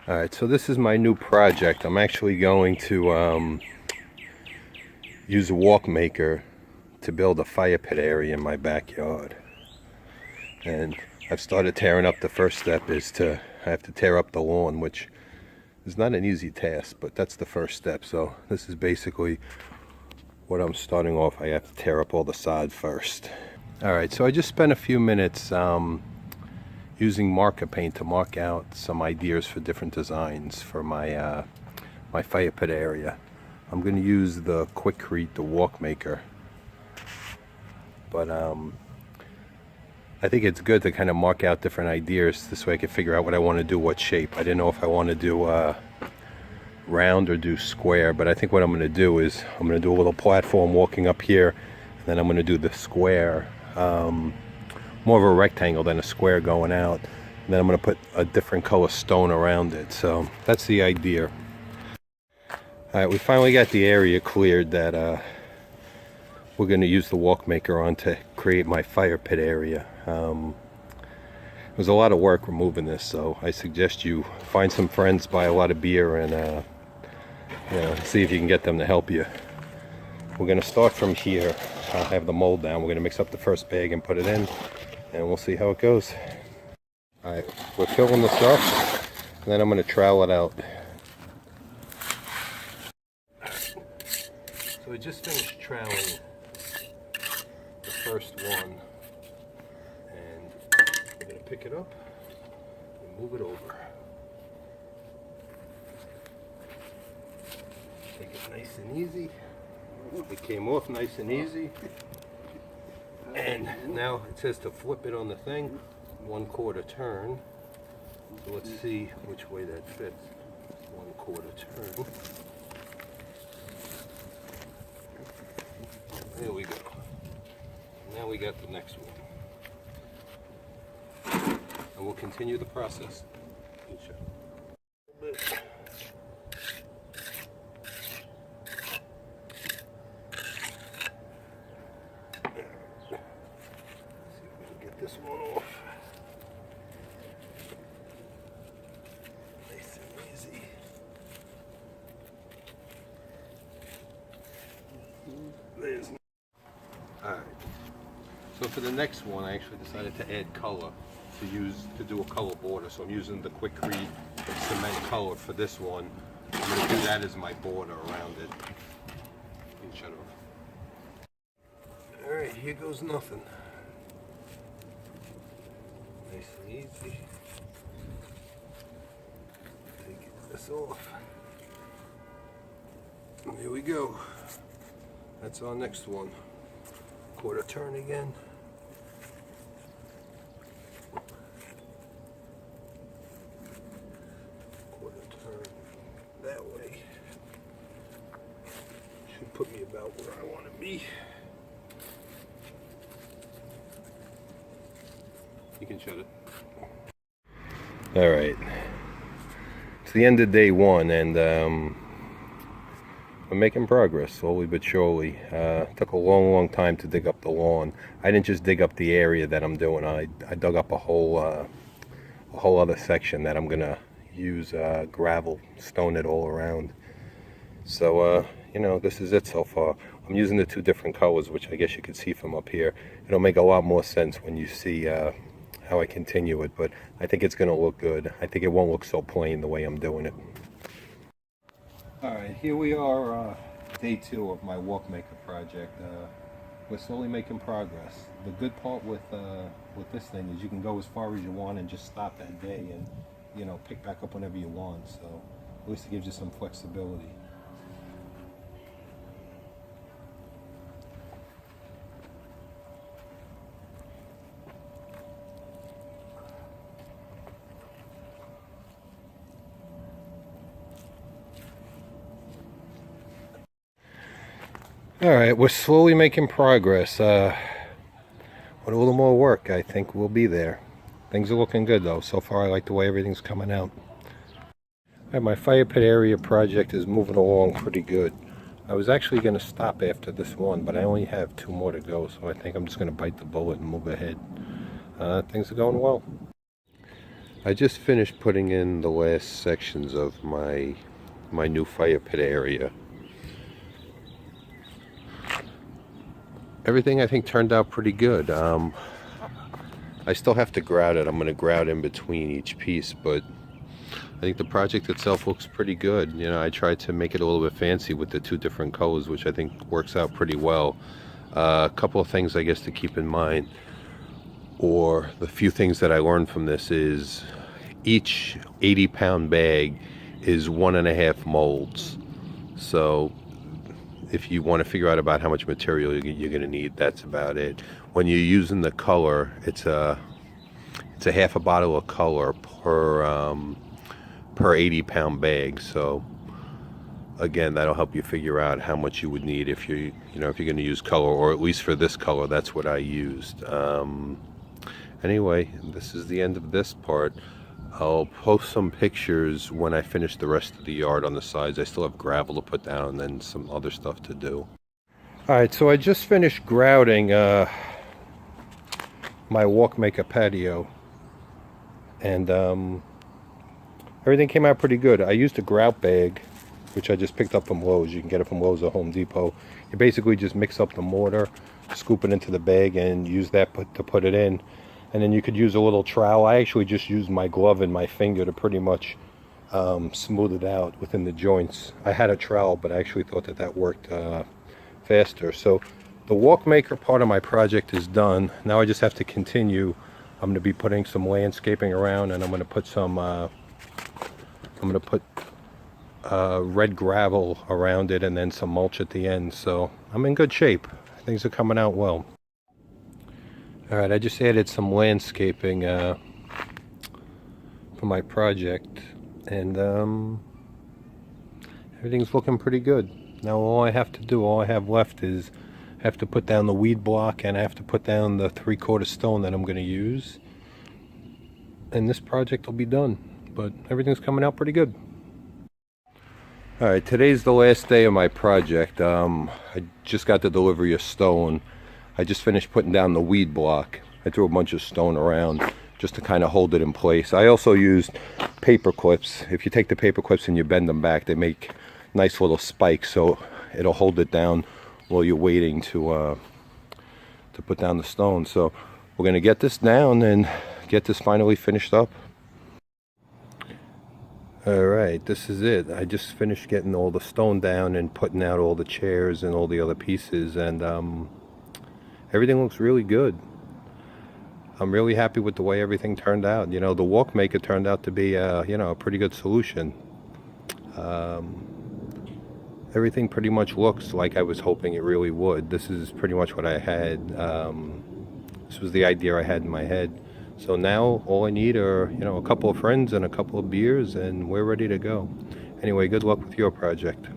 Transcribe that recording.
Alright, so this is my new project. I'm actually going to use a Walkmaker to build a fire pit area in my backyard. And I've started tearing up. The first step is I have to tear up the lawn, which is not an easy task, but that's the first step. So this is basically what I'm starting off. I have to tear up all the sod first. Alright, so I just spent a few minutes using marker paint to mark out some ideas for different designs for my my fire pit area. I'm going to use the Quikrete Walkmaker, but I think it's good to kind of mark out different ideas. This way I can figure out what I want to do, what shape. I didn't know if I want to do round or do square, but I think what I'm going to do is I'm going to do a little platform walking up here, and then I'm going to do the square, more of a rectangle than a square going out, and then I'm going to put a different color stone around it. So that's the idea. Alright, we finally got the area cleared that we're going to use the Walkmaker on to create my fire pit area. It was a lot of work removing this, so I suggest you find some friends, buy a lot of beer, and see if you can get them to help you. We're going to start from here. I'll have the mold down. We're going to mix up the first bag and put it in, and we'll see how it goes. Alright, we're filling this up, and then I'm going to trowel it out. So we just finished troweling the first one, and we're going to pick it up and move it over. Take it nice and easy. It came off nice and easy. And now it says to flip it on the thing, 1/4 turn. So let's see which way that fits. 1/4 turn. There we go. Now we got the next one. And we'll continue the process. This one off. Nice and easy. There's Alright. So for the next one I actually decided to add color to do a color border. So I'm using the Quikrete cement color for this one. I'm going to do that as my border around it. You can shut off. Alright, here goes nothing. Nice and easy. Take this off. And here we go. That's our next one. 1/4 turn again. Turn that way. Should put me about where I want to be. You can shut it. Alright. It's the end of day one, and I'm making progress slowly but surely. Took a long time to dig up the lawn. I didn't just dig up the area that I'm doing. I dug up a whole other section that I'm gonna use gravel, stone it all around. So this is it so far. I'm using the two different colors, which I guess you can see from up here. It'll make a lot more sense when you see how I continue it, but I think it's gonna look good. I think it won't look so plain the way I'm doing it. Alright, here we are, day 2 of my Walkmaker project. We're slowly making progress. The good part with this thing is you can go as far as you want and just stop that day and pick back up whenever you want. So at least it gives you some flexibility. Alright, we're slowly making progress. With a little more work, I think we'll be there. Things are looking good though. So far I like the way everything's coming out. Alright, my fire pit area project is moving along pretty good. I was actually going to stop after this one, but I only have 2 more to go, so I think I'm just going to bite the bullet and move ahead. Things are going well. I just finished putting in the last sections of my new fire pit area. Everything I think turned out pretty good. I still have to grout it. I'm going to grout in between each piece, but I think the project itself looks pretty good. You know, I tried to make it a little bit fancy with the two different colors, which I think works out pretty well. A couple of things I guess to keep in mind, or the few things that I learned from this, is each 80-pound bag is 1.5 molds. So if you want to figure out about how much material you're going to need, that's about it. When you're using the color, it's a half a bottle of color per 80-pound bag. So again, that'll help you figure out how much you would need if if you're going to use color, or at least for this color, that's what I used. Anyway, this is the end of this part. I'll post some pictures when I finish the rest of the yard on the sides. I still have gravel to put down and then some other stuff to do. Alright, so I just finished grouting my Walkmaker patio, and everything came out pretty good. I used a grout bag, which I just picked up from Lowe's. You can get it from Lowe's or Home Depot. You basically just mix up the mortar, scoop it into the bag, and use that to put it in. And then you could use a little trowel. I actually just used my glove and my finger to pretty much smooth it out within the joints. I had a trowel, but I actually thought that worked faster. So the Walkmaker part of my project is done. Now I just have to continue. I'm going to be putting some landscaping around, and I'm going to put some red gravel around it, and then some mulch at the end. So I'm in good shape. Things are coming out well. Alright, I just added some landscaping for my project, and everything's looking pretty good. Now all I have left is I have to put down the weed block, and I have to put down the 3/4 stone that I'm going to use, and this project will be done. But everything's coming out pretty good. Alright, today's the last day of my project. I just got the delivery of stone. I just finished putting down the weed block. I threw a bunch of stone around just to kind of hold it in place. I also used paper clips. If you take the paper clips and you bend them back, they make nice little spikes, so it'll hold it down while you're waiting to put down the stone. So we're going to get this down and get this finally finished up. Alright, this is it. I just finished getting all the stone down and putting out all the chairs and all the other pieces, and everything looks really good. I'm really happy with the way everything turned out. You know, the Walkmaker turned out to be a pretty good solution. Everything pretty much looks like I was hoping it really would. This is pretty much what I had. This was the idea I had in my head. So now all I need are, a couple of friends and a couple of beers, and we're ready to go. Anyway, good luck with your project.